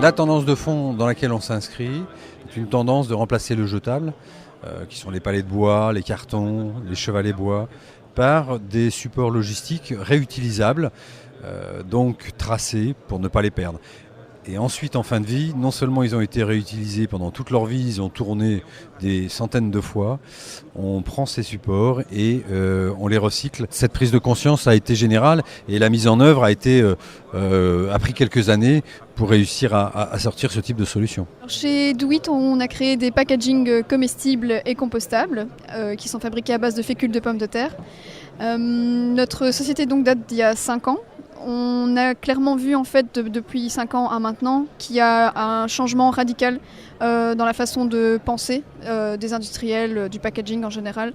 La tendance de fond dans laquelle on s'inscrit est une tendance de remplacer le jetable, qui sont les palets de bois, les cartons, les chevalets bois, par des supports logistiques réutilisables, donc tracés pour ne pas les perdre. Et ensuite, en fin de vie, non seulement ils ont été réutilisés pendant toute leur vie, ils ont tourné des centaines de fois, on prend ces supports et on les recycle. Cette prise de conscience a été générale et la mise en œuvre a pris quelques années pour réussir à sortir ce type de solution. Chez Do-It, on a créé des packagings comestibles et compostables qui sont fabriqués à base de fécule de pommes de terre. Notre société donc date d'il y a 5 ans. On a clairement vu en fait depuis 5 ans à maintenant qu'il y a un changement radical dans la façon de penser des industriels, du packaging en général.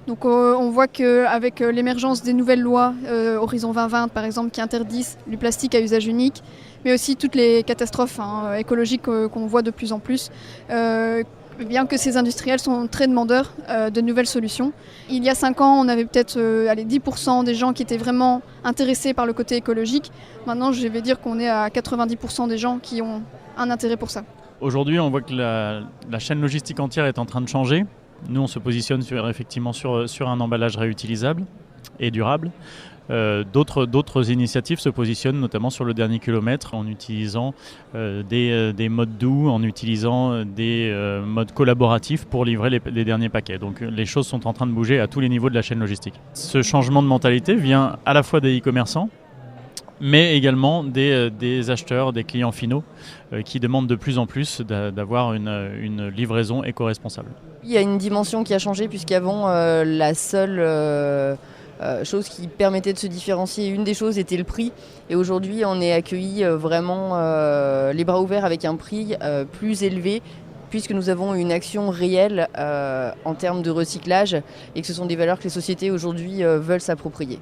Donc on voit qu'avec l'émergence des nouvelles lois, Horizon 2020 par exemple, qui interdisent du plastique à usage unique, mais aussi toutes les catastrophes écologiques qu'on voit de plus en plus, bien que ces industriels sont très demandeurs de nouvelles solutions. Il y a 5 ans, on avait peut-être 10% des gens qui étaient vraiment intéressés par le côté écologique. Maintenant, je vais dire qu'on est à 90% des gens qui ont un intérêt pour ça. Aujourd'hui, on voit que la chaîne logistique entière est en train de changer. Nous, on se positionne effectivement sur un emballage réutilisable et durable. D'autres initiatives se positionnent notamment sur le dernier kilomètre en utilisant des modes doux, en utilisant des modes collaboratifs pour livrer les derniers paquets. Donc les choses sont en train de bouger à tous les niveaux de la chaîne logistique. Ce changement de mentalité vient à la fois des e-commerçants, mais également des acheteurs, des clients finaux qui demandent de plus en plus d'avoir une livraison éco-responsable. Il y a une dimension qui a changé puisqu'avant la seule chose qui permettait de se différencier, une des choses était le prix. Et aujourd'hui, on est accueillis vraiment les bras ouverts avec un prix plus élevé puisque nous avons une action réelle en termes de recyclage et que ce sont des valeurs que les sociétés aujourd'hui veulent s'approprier.